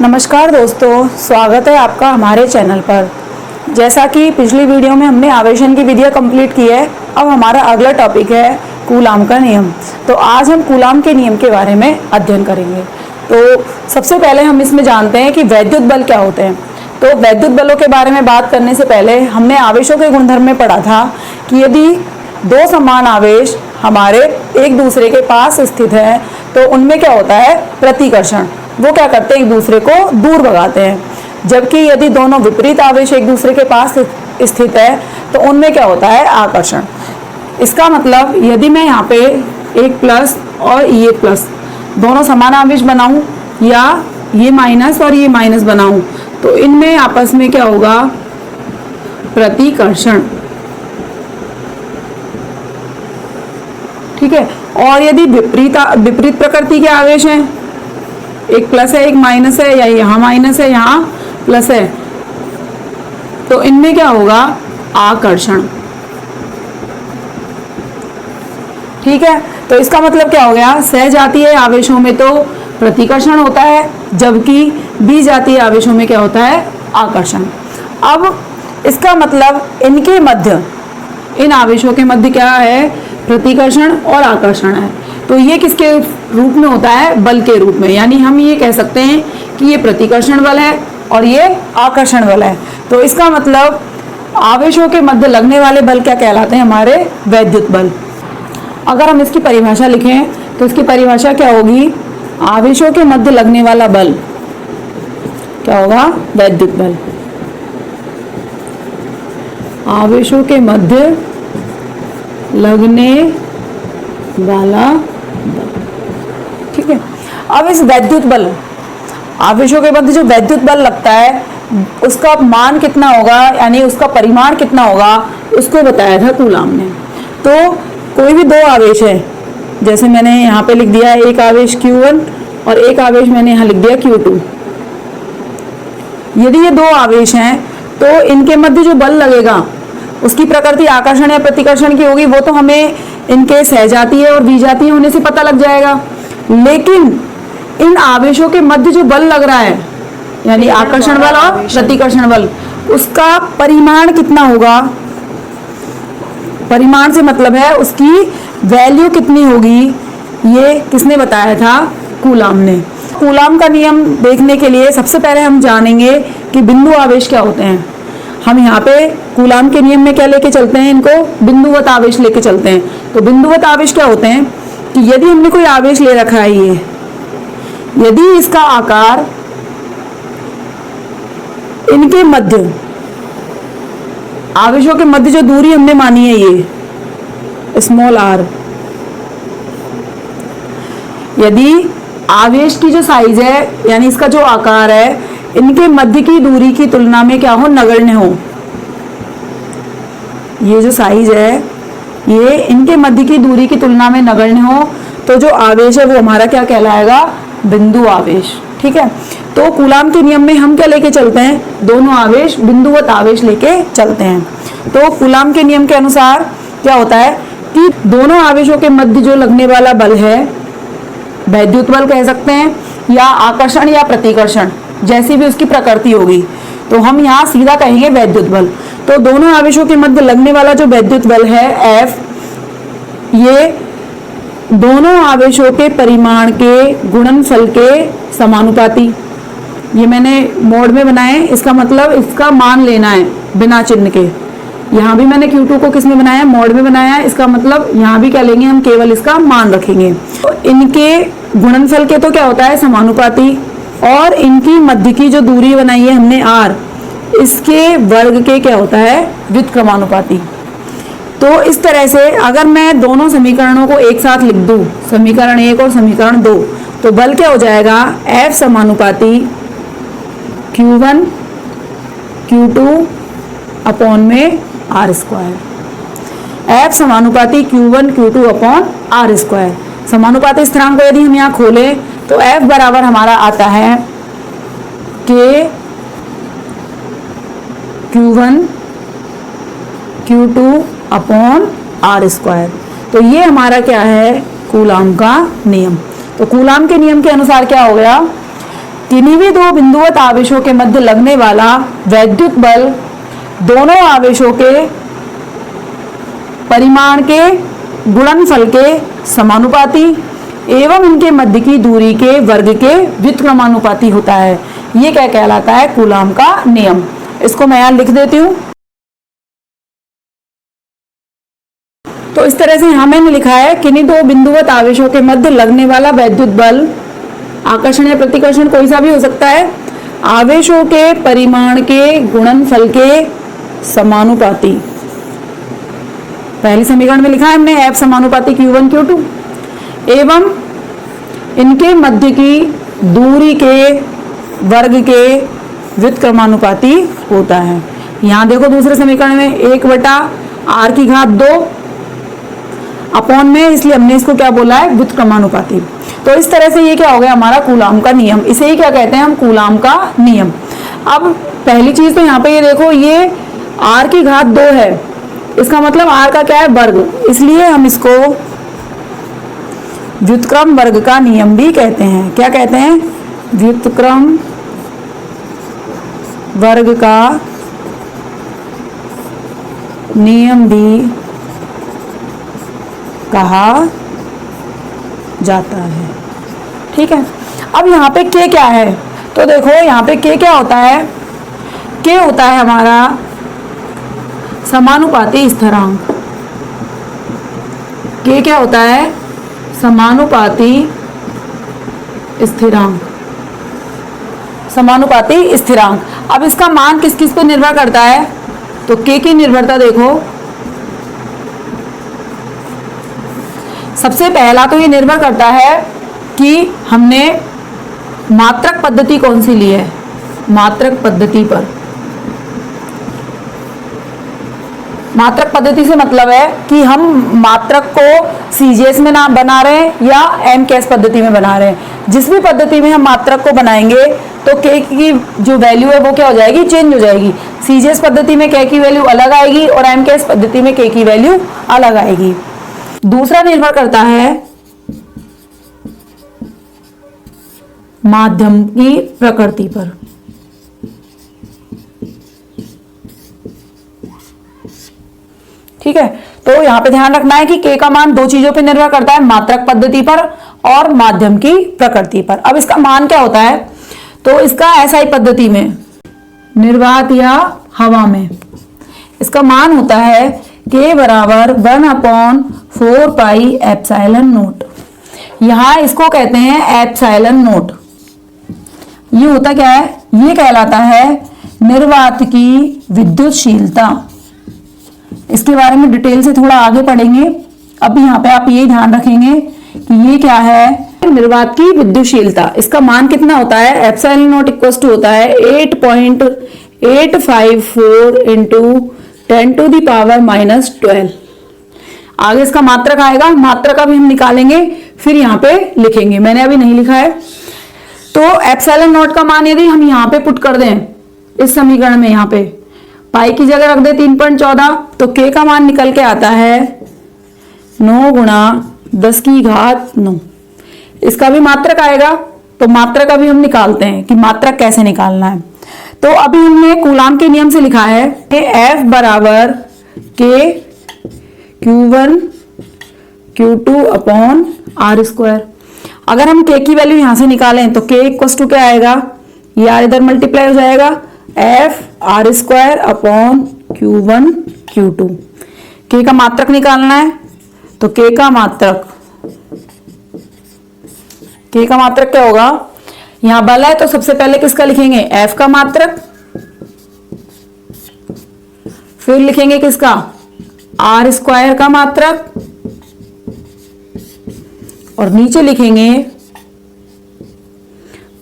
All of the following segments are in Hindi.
नमस्कार दोस्तों, स्वागत है आपका हमारे चैनल पर। जैसा कि पिछली वीडियो में हमने आवेशन की विधियाँ कंप्लीट की है, अब हमारा अगला टॉपिक है कूलाम का नियम। तो आज हम कूलाम के नियम के बारे में अध्ययन करेंगे। तो सबसे पहले हम इसमें जानते हैं कि वैद्युत बल क्या होते हैं। तो वैद्युत बलों के बारे में बात करने से पहले हमने आवेशों के गुणधर्म में पढ़ा था कि यदि दो समान आवेश हमारे एक दूसरे के पास स्थित है तो उनमें क्या होता है, प्रतिकर्षण। वो क्या करते हैं, एक दूसरे को दूर भगाते हैं। जबकि यदि दोनों विपरीत आवेश एक दूसरे के पास स्थित है तो उनमें क्या होता है, आकर्षण। इसका मतलब यदि मैं यहाँ पे एक प्लस और ये प्लस दोनों समान आवेश बनाऊं या ये माइनस और ये माइनस बनाऊं तो इनमें आपस में क्या होगा, प्रतिकर्षण। ठीक है। और यदि विपरीत प्रकृति के आवेश हैं, एक प्लस है एक माइनस है, या यहाँ माइनस है यहाँ प्लस है, तो इनमें क्या होगा, आकर्षण। ठीक है। तो इसका मतलब क्या हो गया, सहजातीय आवेशों में तो प्रतिकर्षण होता है, जबकि विजातीय आवेशों में क्या होता है, आकर्षण। अब इसका मतलब इनके मध्य, इन आवेशों के मध्य क्या है, प्रतिकर्षण और आकर्षण है। तो ये किसके रूप में होता है, बल के रूप में। यानी हम ये कह सकते हैं कि ये प्रतिकर्षण बल है और ये आकर्षण बल है। तो इसका मतलब आवेशों के मध्य लगने वाले बल क्या कहलाते हैं, हमारे वैद्युत बल। अगर हम इसकी परिभाषा लिखें तो इसकी परिभाषा क्या होगी, आवेशों के मध्य लगने वाला बल क्या होगा, वैद्युत बल। आवेशों के मध्य लगने वाला बल। ठीक है। अब इस वैद्युत बल, आवेशों के मध्य जो वैद्युत बल लगता है उसका मान कितना होगा, यानी उसका परिमाण कितना होगा, उसको बताया था कूलाम ने। तो कोई भी दो आवेश है, जैसे मैंने यहाँ पे लिख दिया एक आवेश Q1 और एक आवेश मैंने यहाँ लिख दिया Q2। यदि ये दो आवेश हैं तो इनके मध्य जो बल लगेगा उसकी प्रकृति आकर्षण या प्रतिकर्षण की होगी। वो तो हमें इनके सहजातीय और विजातीय होने से पता लग जाएगा। लेकिन इन आवेशों के मध्य जो बल लग रहा है, यानी आकर्षण बल और प्रतिकर्षण बल, उसका परिमाण कितना होगा। परिमाण से मतलब है उसकी वैल्यू कितनी होगी, ये किसने बताया था, कूलाम ने। कूलाम का नियम देखने के लिए सबसे पहले हम जानेंगे कि बिंदु आवेश क्या होते हैं। हम यहाँ पे कूलाम के नियम में क्या लेके चलते हैं, इनको बिंदुवत आवेश लेके चलते हैं। तो बिंदुवत आवेश क्या होते हैं कि यदि हमने कोई आवेश ले रखा है, ये यदि इसका आकार इनके मध्य, आवेशों के मध्य जो दूरी हमने मानी है ये स्मॉल r, यदि आवेश की जो साइज है यानी इसका जो आकार है इनके मध्य की दूरी की तुलना में क्या हो, नगण्य हो। ये जो साइज है ये इनके मध्य की दूरी की तुलना में नगण्य हो तो जो आवेश है वो हमारा क्या कहलाएगा, बिंदु आवेश। ठीक है। तो कूलाम के नियम में हम क्या लेके चलते हैं, दोनों आवेश बिंदुवत आवेश लेके चलते हैं। तो कूलाम के नियम के अनुसार क्या होता है कि दोनों आवेशों के मध्य जो लगने वाला बल है, वैद्युत बल कह सकते हैं या आकर्षण या प्रतिकर्षण, जैसी भी उसकी प्रकृति होगी, तो हम यहाँ सीधा कहेंगे वैद्युत बल। तो दोनों आवेशों के मध्य लगने वाला जो वैद्युत बल है F, ये दोनों आवेशों के परिमाण के गुणनफल के समानुपाती। ये मैंने मोड में बनाए, इसका मतलब इसका मान लेना है बिना चिन्ह के। यहाँ भी मैंने Q2 को किस में बनाया, मोड में बनाया है। इसका मतलब यहाँ भी क्या लेंगे, हम केवल इसका मान रखेंगे। तो इनके गुणनफल के तो क्या होता है, समानुपाती, और इनकी मध्य की जो दूरी बनाई है हमने r, इसके वर्ग के क्या होता है, व्युत्क्रमानुपाती। तो इस तरह से अगर मैं दोनों समीकरणों को एक साथ लिख दूं, समीकरण 1 और समीकरण 2, तो बल क्या हो जाएगा, F समानुपाती Q1 Q2 अपॉन में r स्क्वायर। F समानुपाती Q1 Q2 upon r square. समानुपाती स्थिरांक को यदि हम यहाँ खोलें तो F बराबर हमारा आता है K Q1 Q2 upon r square. तो ये हमारा क्या है, कूलाम का नियम। तो कूलाम के नियम के अनुसार क्या हो गया किन्हीं भी दो बिंदुवत आवेशों के मध्य लगने वाला वैद्युत बल दोनों आवेशों के परिमाण के गुणनफल के समानुपाती एवं इनके मध्य की दूरी के वर्ग के व्युत्क्रमानुपाती होता है। ये क्या कहलाता है? कूलाम का नियम। इसको मैं यहां लिख देती हूं। तो इस तरह से यहां मैंने लिखा है किन्हीं दो बिंदुवत आवेशों के मध्य लगने वाला वैद्युत बल, आकर्षण या प्रतिकर्षण कोई सा भी हो सकता है, आवेशों के परिमाण के गुणनफल के समानुपाती। पहले समीकरण में लिखा है हमने F समानुपाती Q1 Q2 एवं इनके मध्य की दूरी के वर्ग के व्युत्क्रमानुपाती होता है। यहां देखो दूसरे समीकरण में 1/r⁴ अपॉन में, इसलिए हमने इसको क्या बोला है? व्युत्क्रमानुपाती। तो इस तरह से ये क्या हो गया? हमारा कूलाम का नियम। इसे ही क्या कहते हैं हम? कूलाम का नियम। अब पहली चीज तो यहाँ पे ये देखो, ये r⁴ है, इसका मतलब r का क्या है? वर्ग, इसलिए हम इसको व्युत्क्रम वर्ग का नियम भी कहते हैं। क्या कहते हैं? व्युत्क्रम वर्ग का नियम भी कहा जाता है। ठीक है। अब यहाँ पे k क्या है? तो देखो यहाँ पे k क्या होता है? k होता है हमारा समानुपाती स्थिरांक। k क्या होता है? समानुपाती स्थिरांक। समानुपाती स्थिरांक। अब इसका मान किस किस पे निर्भर करता है? तो k की निर्भरता देखो, सबसे पहला तो ये निर्भर करता है कि हमने मात्रक पद्धति कौन सी ली है। मात्रक पद्धति पर, मात्रक पद्धति से मतलब है कि हम मात्रक को सीजीएस में ना बना रहे हैं या एमकेएस पद्धति में बना रहे हैं। जिस भी पद्धति में हम मात्रक को बनाएंगे तो k की जो वैल्यू है वो क्या हो जाएगी? चेंज हो जाएगी। सीजीएस पद्धति में k की वैल्यू अलग आएगी और एमकेएस पद्धति में k की वैल्यू अलग आएगी। दूसरा निर्भर करता है माध्यम की प्रकृति पर। ठीक है, तो यहाँ पे ध्यान रखना है कि k का मान दो चीजों पे निर्भर करता है, मात्रक पद्धति पर और माध्यम की प्रकृति पर। अब इसका मान क्या होता है? तो इसका एसआई पद्धति में, निर्वात या हवा में, इसका मान होता है k बराबर 1/4πε0। यहाँ इसको कहते हैं ε0। ये होता क्या है? ये कहलाता है निर्वात की विद्युतशीलता। इसके बारे में डिटेल से थोड़ा आगे पढ़ेंगे। अब यहाँ पे आप ये ध्यान रखेंगे कि ये क्या है? निर्वात की विद्युतशीलता। इसका मान कितना होता है? ε0 इक्वल टू होता है 8.854 इंटू 10⁻⁻12। आगे इसका मात्रक आएगा, मात्रक अभी हम निकालेंगे फिर यहाँ पे लिखेंगे, मैंने अभी नहीं लिखा है। तो ε0 का मान यदि हम यहाँ पे पुट कर दें इस समीकरण में, यहाँ पे पाई की जगह रख दे 3.14, तो k का मान निकल के आता है 9 × 10⁻9। इसका भी मात्रक आएगा, तो मात्रक अभी हम निकालते हैं कि मात्रक कैसे निकालना है। तो अभी हमने कूलाम के नियम से लिखा है कि F बराबर k Q1 Q2 upon r²। अगर हम k की वैल्यू यहां से निकालें तो k इक्वल टू क्या आएगा? ये r इधर मल्टीप्लाई हो जाएगा, F r² upon Q1 Q2। k का मात्रक निकालना है, तो k का मात्रक क्या होगा? यहां बल है तो सबसे पहले किसका लिखेंगे? F का मात्रक, फिर लिखेंगे किसका? r² का मात्रक, और नीचे लिखेंगे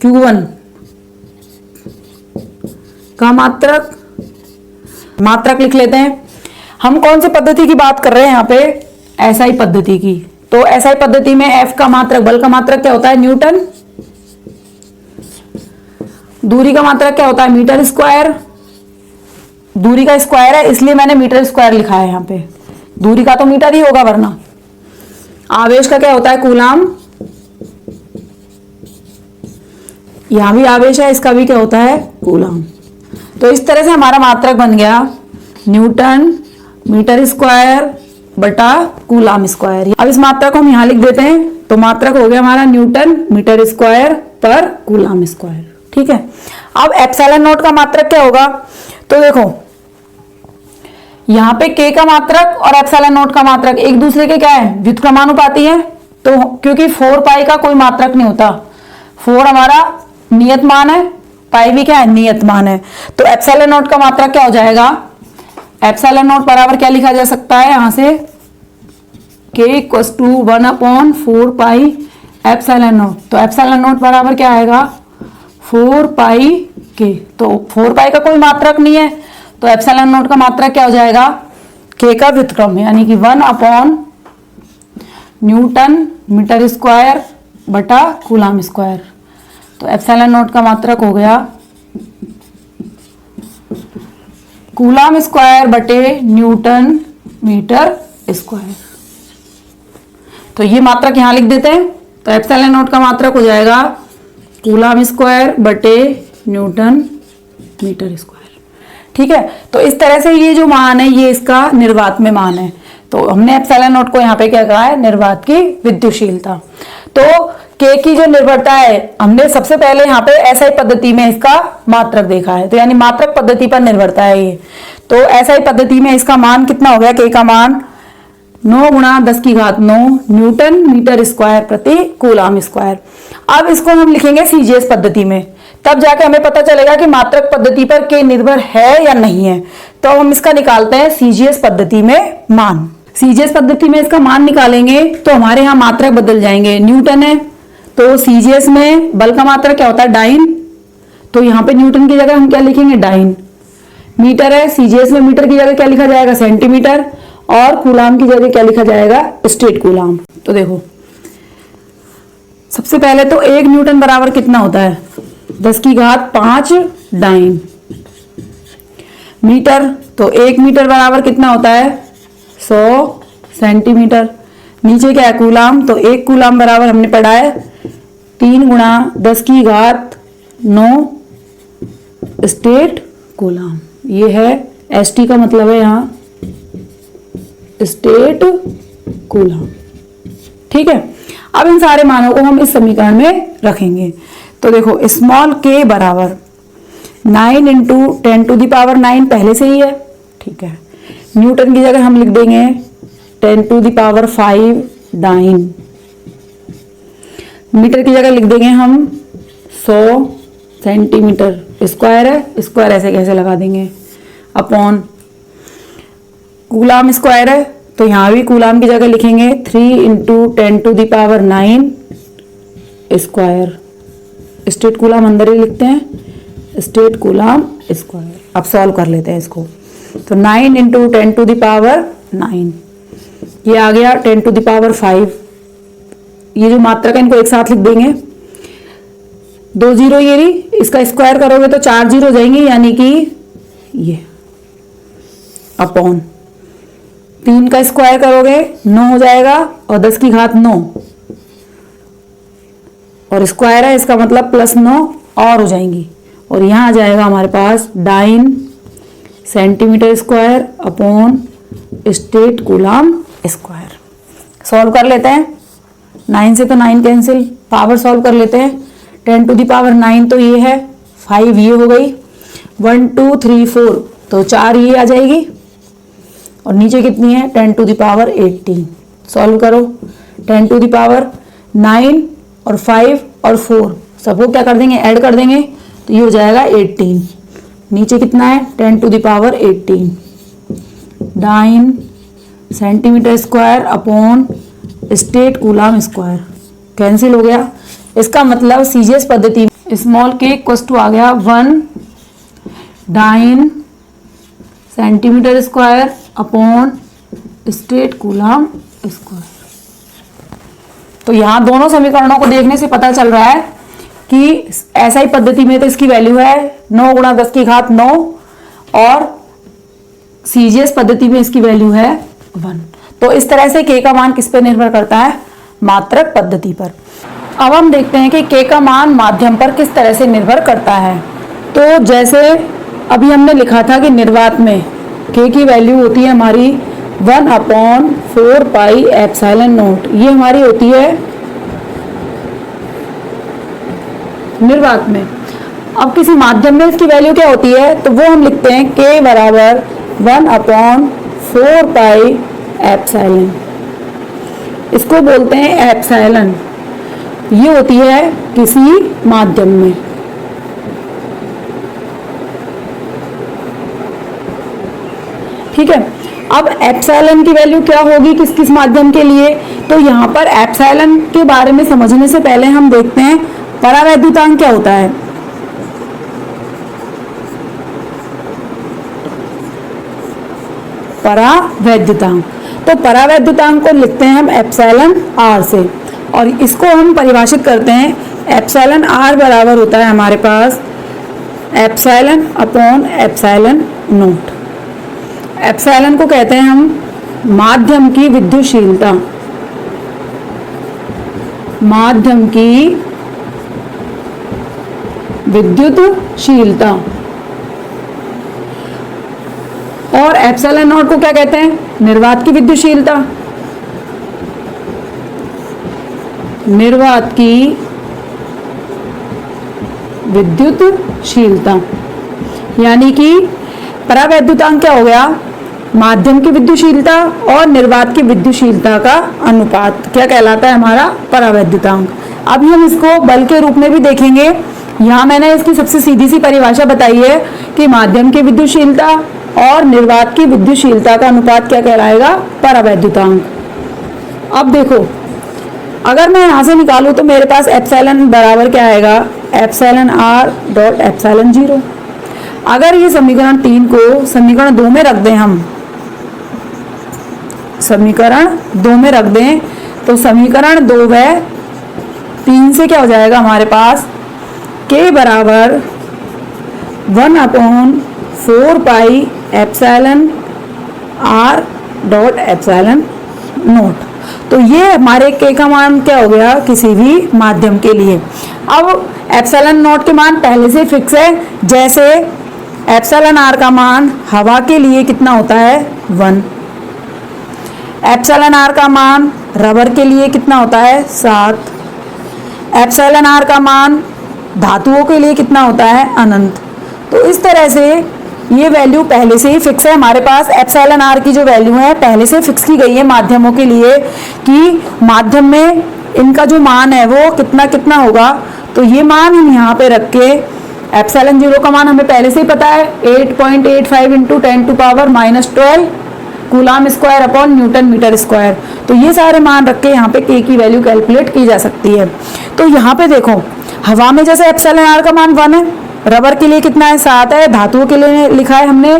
Q1 का मात्रक। मात्रक लिख लेते हैं। हम कौन सी पद्धति की बात कर रहे हैं यहाँ पे? एसआई पद्धति की। तो एसआई पद्धति में F का मात्रक, बल का मात्रक क्या होता है? न्यूटन। दूरी का मात्रक क्या होता है? Metre square. दूरी का स्क्वायर है इसलिए मैंने मीटर स्क्वायर लिखा है यहाँ पे, दूरी का तो मीटर ही होगा वरना। आवेश का क्या होता है? कूलाम। यहाँ भी आवेश है, इसका भी क्या होता है, कूलम। तो इस तरह से हमारा मात्रक बन गया न्यूटन मीटर स्क्वायर बटा कूलम स्क्वायर। अब इस मात्रक को हम यहाँ लिख देते हैं, तो मात्रक हो गया हमारा न्यूटन मीटर स्क्वायर पर कूलम स्क्वायर। ठीक है, अब एप्सिलॉन नॉट का मात्रक क्या होगा, तो देखो यहाँ पे k का मात्रक और एप्सिलॉन नॉट का मात्रक एक दूसरे के क्या है, व्युत्क्रमानुपाती है। तो क्योंकि 4 पाई का कोई मात्रक नहीं होता, 4 हमारा नियत मान है, पाई भी क्या है, नियत मान है। तो एप्सिलॉन नॉट का मात्रक क्या हो जाएगा, एप्सिलॉन नॉट बराबर क्या लिखा जा सकता है यहां से, k equals to 1/4 pi epsilon naught. तो एप्सिलॉन नॉट बराबर क्या आएगा, 4 पाई k। तो 4 पाई का कोई मात्रक नहीं है, तो एप्सिलॉन नॉट का मात्रक क्या हो जाएगा, k का व्युत्क्रम, यानी कि 1/ न्यूटन मीटर स्क्वायर बटा कूलम स्क्वायर। तो एप्सिलॉन नॉट का मात्रक हो गया कूलम स्क्वायर बटे न्यूटन मीटर स्क्वायर। तो ये मात्रक यहां लिख देते हैं। तो एप्सिलॉन नॉट का मात्रक हो जाएगा कूलम स्क्वायर बटे न्यूटन मीटर स्क्वायर। ठीक है, तो इस तरह से ये जो मान है ये इसका निर्वात में मान है। तो हमने एप्सिलॉन नॉट को यहाँ पे क्या कहा है, निर्वात की विद्युशीलता। तो k की जो निर्भरता है, हमने सबसे पहले यहाँ पे एसआई पद्धति में इसका मात्रक देखा है, तो यानी मात्रक पद्धति पर निर्भरता है ये। तो एसआई पद्धति में इसका मान कितना हो गया, k का मान 9 × 10⁹ न्यूटन मीटर स्क्वायर प्रति कूलम स्क्वायर। अब इसको हम लिखेंगे सीजीएस पद्धति में, तब जाके हमें पता चलेगा कि मात्रक पद्धति पर k निर्भर है या नहीं है। तो हम इसका निकालते हैं सीजीएस पद्धति में मान। सीजीएस पद्धति में इसका मान निकालेंगे तो हमारे यहाँ मात्रक बदल जाएंगे। न्यूटन है तो सीजीएस में बल का मात्रक क्या होता है, डाइन। तो यहाँ पे न्यूटन की जगह हम क्या लिखेंगे, डाइन। मीटर है, सीजीएस में मीटर की जगह क्या लिखा जाएगा, सेंटीमीटर। और कूलम की जगह क्या लिखा जाएगा, स्टेट कूलम। तो देखो सबसे पहले तो 1 न्यूटन बराबर कितना होता है, 10⁵ डाइन। मीटर, तो 1 मीटर बराबर कितना होता है, 100 सेंटीमीटर। नीचे क्या है, कूलम। तो 1 कूलम बराबर हमने पढ़ा है 3 × 10⁹ स्टेट कूलम। ये है एसटी का मतलब है यहाँ स्टेट कूलम। ठीक है, अब इन सारे मानों को हम इस समीकरण में रखेंगे। तो देखो स्मॉल k बराबर 9 × 10⁹ पहले से ही है। ठीक है, न्यूटन की जगह हम लिख देंगे 10⁵ डाइन। मीटर की जगह लिख देंगे हम 100 सेंटीमीटर। स्क्वायर है, स्क्वायर ऐसे कैसे लगा देंगे, अपॉन कूलम स्क्वायर है, तो यहाँ भी कूलम की जगह लिखेंगे 3 × 10⁹ स्क्वायर। स्टेट कूलम अंदर ही लिखते हैं, स्टेट कूलम स्क्वायर। अब सॉल्व कर लेते हैं इसको। तो 9 × 10⁹ ये आ गया 10⁵। ये जो मात्रक है इनको एक साथ लिख देंगे, 2 0 ये रही, इसका स्क्वायर करोगे तो 4 0 हो जाएंगे, यानी कि ये अपॉन 3 का स्क्वायर करोगे 9 हो जाएगा, और 10⁹ और स्क्वायर है, इसका मतलब +9 और हो जाएंगी। और यहाँ आ जाएगा हमारे पास dyne centimetre square upon stat coulomb square. Solve कर लेते हैं, 9 से तो 9 कैंसिल, पावर सॉल्व कर लेते हैं। 10⁹ तो ये है, 5 ये हो गई, 1 2 3 4 तो 4 ये आ जाएगी, और नीचे कितनी है 10⁻18। सॉल्व करो, 10⁻9 और 5 और 4 सबको क्या कर देंगे, ऐड कर देंगे, तो ये हो जाएगा 18। नीचे कितना है 10⁻18 dine centimetre square upon stat coulomb square. Cancel हो गया। इसका मतलब सीजीएस पद्धति स्मॉल k इक्वल्स टू आ गया 1 dine centimetre square upon stat coulomb square. तो यहाँ दोनों समीकरणों को देखने से पता चल रहा है कि एसआई पद्धति में तो इसकी वैल्यू है 9 × 10⁹ और सीजीएस पद्धति में इसकी वैल्यू है 1। तो इस तरह से k का मान किस पे निर्भर करता है, मात्रक पद्धति पर। अब हम देखते हैं कि k का मान माध्यम पर किस तरह से निर्भर करता है। तो जैसे अभी हमने लिखा था कि निर्वात में k की वैल्यू होती है हमारी 1/4 पाई एप्सिलॉन नॉट, ये हमारी होती है निर्वात में। अब किसी माध्यम में इसकी वैल्यू क्या होती है, तो वो हम लिखते हैं k बराबर 1/4 पाई एप्सिलॉन, इसको बोलते हैं एप्सिलॉन। ये होती है किसी माध्यम में। ठीक है, अब एप्सिलॉन की वैल्यू क्या होगी किस किस माध्यम के लिए, तो यहाँ पर एप्सिलॉन के बारे में समझने से पहले हम देखते हैं परावैद्युतांक क्या होता है। परावैद्युतांक, तो परावैद्युतांक को लिखते हैं हम एप्सिलॉन आर से, और इसको हम परिभाषित करते हैं एप्सिलॉन आर बराबर होता है हमारे पास epsilon upon epsilon naught. Epsilon को कहते हैं हम माध्यम की विद्युतशीलता, माध्यम की विद्युतशीलता, और एप्सिलॉन नॉट को क्या कहते हैं, निर्वात की विद्युतशीलता, निर्वात की विद्युतशीलता। यानी कि परावैद्युतांक क्या हो गया, माध्यम की विद्युतशीलता और निर्वात की विद्युतशीलता का अनुपात क्या कहलाता है, हमारा परावैद्युतांक। अभी हम इसको बल के रूप में भी देखेंगे। यहाँ मैंने इसकी सबसे सीधी सी परिभाषा बताई है कि माध्यम की विद्युतशीलता और निर्वात की विद्युतशीलता का अनुपात क्या कहलाएगा, परावैद्युतांक। अब देखो, अगर मैं यहाँ से निकालूँ तो मेरे पास एप्सिलॉन बराबर क्या आएगा, एप्सिलॉन आर डॉट एप्सिलॉन 0। अगर ये समीकरण 3 को समीकरण 2 में रख दें, हम समीकरण 2 में रख दें, तो समीकरण 2 व 3 से क्या हो जाएगा हमारे पास, k बराबर 1/4 pi epsilon R dot epsilon naught. तो ये हमारे k का मान क्या हो गया किसी भी माध्यम के लिए। अब एप्सिलॉन नॉट के मान पहले से फिक्स है, जैसे एप्सिलॉन आर का मान हवा के लिए कितना होता है 1, एप्सिलॉन आर का मान रबर के लिए कितना होता है 7, एप्सिलॉन आर का मान धातुओं के लिए कितना होता है अनंत। तो इस तरह से ये वैल्यू पहले से ही फिक्स है हमारे पास। एप्सिलॉन आर की जो वैल्यू है पहले से फिक्स की गई है माध्यमों के लिए कि माध्यम में इनका जो मान है वो कितना कितना होगा। तो ये मान हम यहाँ पे रख के, एप्सिलॉन 0 का मान हमें पहले से ही पता है 8.85 into 10⁻⁻12 coulomb square upon newton metre square. तो ये सारे मान रख के यहाँ पे k की वैल्यू कैलकुलेट की जा सकती है। तो यहाँ पे देखो, हवा में जैसे एप्सिलॉन आर का मान 1 है, रबर के लिए कितना है 7 है, धातुओं के लिए लिखा है हमने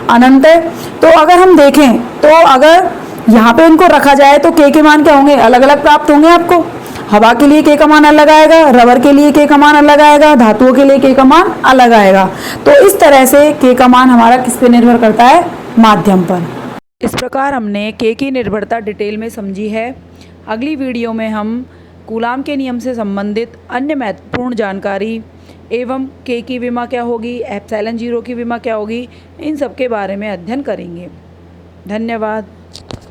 अनंत है। तो अगर हम देखें तो अगर यहाँ पे इनको रखा जाए तो k के मान क्या होंगे, अलग अलग प्राप्त होंगे आपको। हवा के लिए k का मान अलग आएगा, रबर के लिए k का मान अलग आएगा, धातुओं के लिए k का मान अलग आएगा। तो इस तरह से k का मान हमारा किस पे निर्भर करता है, माध्यम पर। इस प्रकार हमने k की निर्भरता डिटेल में समझी है। अगली वीडियो में हम कूलाम के नियम से संबंधित अन्य महत्वपूर्ण जानकारी एवं k की विमा क्या होगी, एप्सिलॉन 0 की विमा क्या होगी, इन सब के बारे में अध्ययन करेंगे। धन्यवाद।